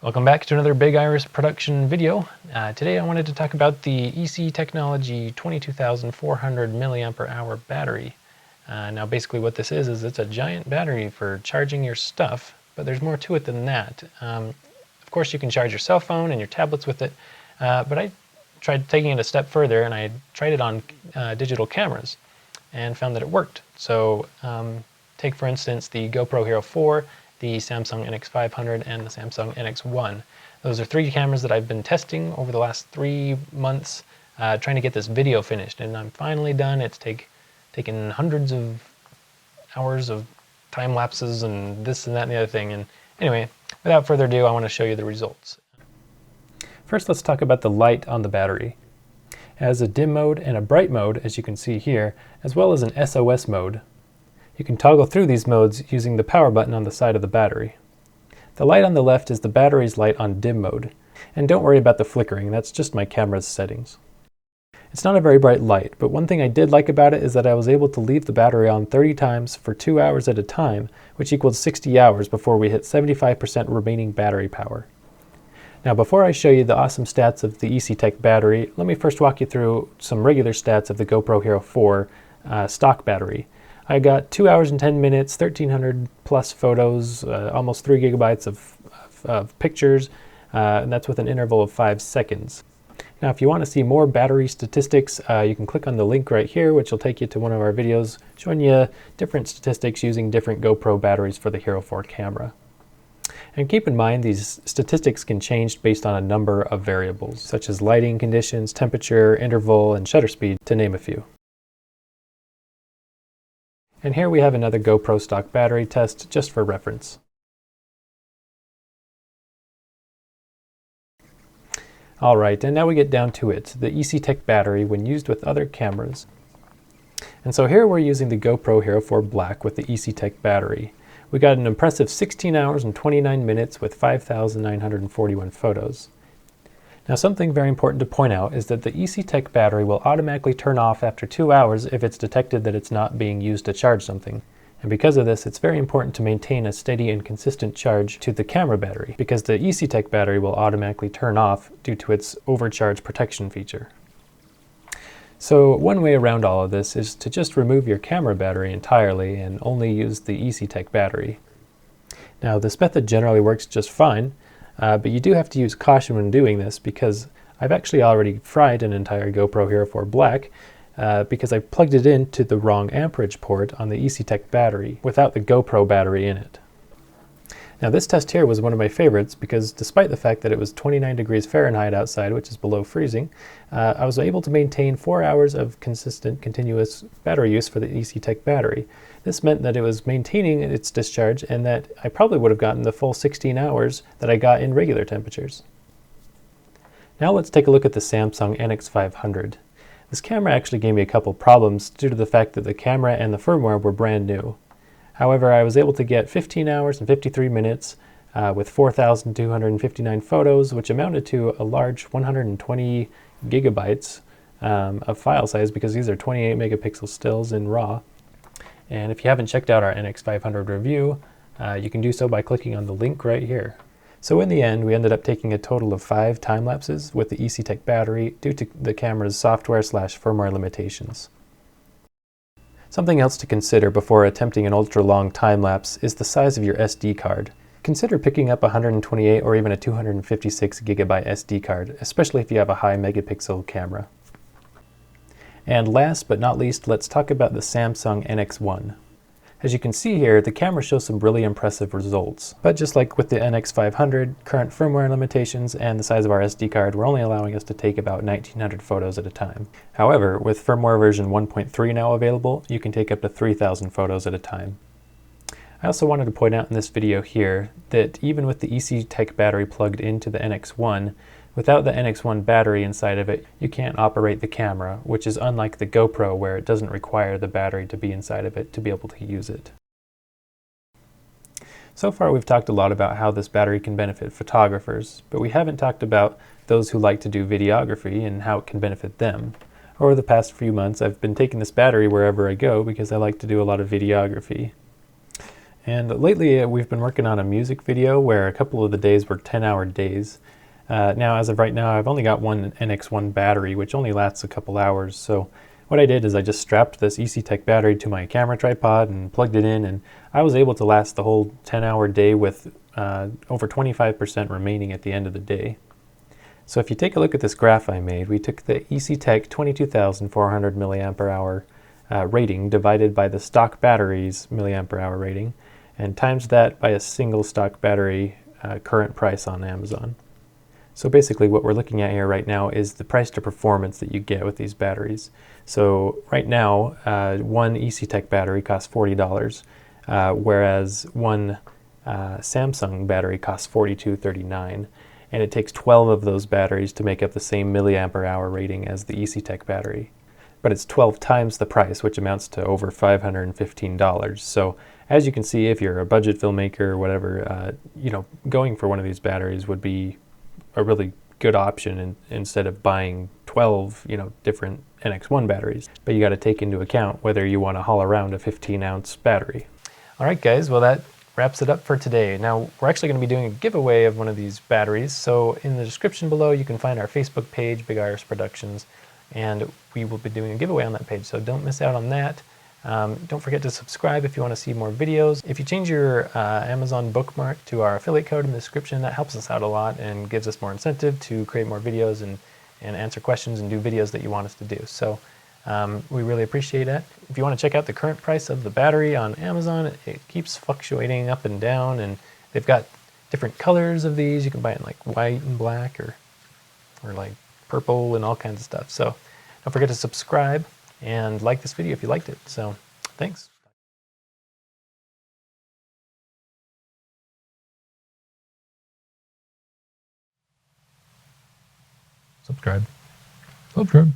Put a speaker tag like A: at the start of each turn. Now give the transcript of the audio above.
A: Welcome back to another Big Iris production video. Today I wanted to talk about the EC Technology 22,400 milliampere hour battery. Now basically what this is it's a giant battery for charging your stuff, but there's more to it than that. Of course you can charge your cell phone and your tablets with it, but I tried taking it a step further and I tried it on digital cameras and found that it worked. So take for instance the GoPro Hero 4, the Samsung NX500 and the Samsung NX1. Those are three cameras that I've been testing over the last 3 months, trying to get this video finished, and I'm finally done. It's taken hundreds of hours of time lapses and this and that and the other thing. And anyway, without further ado, I want to show you the results. First, let's talk about the light on the battery. It has a dim mode and a bright mode, as you can see here, as well as an SOS mode. You can toggle through these modes using the power button on the side of the battery. The light on the left is the battery's light on dim mode. And don't worry about the flickering, that's just my camera's settings. It's not a very bright light, but one thing I did like about it is that I was able to leave the battery on 30 times for 2 hours at a time, which equals 60 hours before we hit 75% remaining battery power. Now before I show you the awesome stats of the EC Tech battery, let me first walk you through some regular stats of the GoPro Hero 4 stock battery. I got 2 hours and 10 minutes, 1,300 plus photos, almost 3 gigabytes of pictures, and that's with an interval of 5 seconds. Now if you want to see more battery statistics, you can click on the link right here, which will take you to one of our videos showing you different statistics using different GoPro batteries for the Hero 4 camera. And keep in mind, these statistics can change based on a number of variables, such as lighting conditions, temperature, interval, and shutter speed, to name a few. And here we have another GoPro stock battery test just for reference. Alright, and now we get down to it, the EC Tech battery when used with other cameras. And so here we're using the GoPro Hero 4 Black with the EC Tech battery. We got an impressive 16 hours and 29 minutes with 5,941 photos. Now something very important to point out is that the EC Tech battery will automatically turn off after 2 hours if it's detected that it's not being used to charge something. And because of this, it's very important to maintain a steady and consistent charge to the camera battery, because the EC Tech battery will automatically turn off due to its overcharge protection feature. So one way around all of this is to just remove your camera battery entirely and only use the EC Tech battery. Now this method generally works just fine, but you do have to use caution when doing this, because I've actually already fried an entire GoPro Hero 4 Black because I plugged it into the wrong amperage port on the EC Tech battery without the GoPro battery in it. Now this test here was one of my favorites because despite the fact that it was 29 degrees Fahrenheit outside, which is below freezing, I was able to maintain 4 hours of consistent, continuous battery use for the EC Tech battery. This meant that it was maintaining its discharge and that I probably would have gotten the full 16 hours that I got in regular temperatures. Now let's take a look at the Samsung NX500. This camera actually gave me a couple problems due to the fact that the camera and the firmware were brand new. However, I was able to get 15 hours and 53 minutes with 4,259 photos, which amounted to a large 120 gigabytes of file size, because these are 28 megapixel stills in RAW. And if you haven't checked out our NX500 review, you can do so by clicking on the link right here. So in the end, we ended up taking a total of 5 time lapses with the EC Tech battery due to the camera's software/firmware limitations. Something else to consider before attempting an ultra-long time-lapse is the size of your SD card. Consider picking up a 128 or even a 256 gigabyte SD card, especially if you have a high megapixel camera. And last but not least, let's talk about the Samsung NX1. As you can see here, the camera shows some really impressive results. But just like with the NX500, current firmware limitations and the size of our SD card were only allowing us to take about 1,900 photos at a time. However, with firmware version 1.3 now available, you can take up to 3,000 photos at a time. I also wanted to point out in this video here that even with the EC Tech battery plugged into the NX1, without the NX1 battery inside of it, you can't operate the camera, which is unlike the GoPro where it doesn't require the battery to be inside of it to be able to use it. So far we've talked a lot about how this battery can benefit photographers, but we haven't talked about those who like to do videography and how it can benefit them. Over the past few months I've been taking this battery wherever I go because I like to do a lot of videography. And lately we've been working on a music video where a couple of the days were 10-hour days. Now as of right now I've only got one NX1 battery which only lasts a couple hours, so what I did is I just strapped this ECTech battery to my camera tripod and plugged it in, and I was able to last the whole 10-hour day with over 25% remaining at the end of the day. So if you take a look at this graph I made, we took the ECTech 22,400 milliamp hour rating divided by the stock battery's milliampere hour rating and times that by a single stock battery current price on Amazon. So basically what we're looking at here right now is the price to performance that you get with these batteries. So right now one ECTech battery costs $40, whereas one Samsung battery costs $42.39, and it takes 12 of those batteries to make up the same milliampere hour rating as the ECTech battery. But it's 12 times the price, which amounts to over $515. So as you can see, if you're a budget filmmaker or whatever, going for one of these batteries would be a really good option instead of buying 12, different NX1 batteries. But you got to take into account whether you want to haul around a 15-ounce battery. All right, guys. Well, that wraps it up for today. Now, we're actually going to be doing a giveaway of one of these batteries. So in the description below, you can find our Facebook page, Big Iris Productions, and we will be doing a giveaway on that page. So don't miss out on that. Don't forget to subscribe if you want to see more videos. If you change your Amazon bookmark to our affiliate code in the description, that helps us out a lot and gives us more incentive to create more videos and answer questions and do videos that you want us to do. So we really appreciate it. If you want to check out the current price of the battery on Amazon, it keeps fluctuating up and down, and they've got different colors of these. You can buy it in like white and black or like purple and all kinds of stuff. So don't forget to subscribe and like this video if you liked it. So thanks.
B: Subscribe. Subscribe.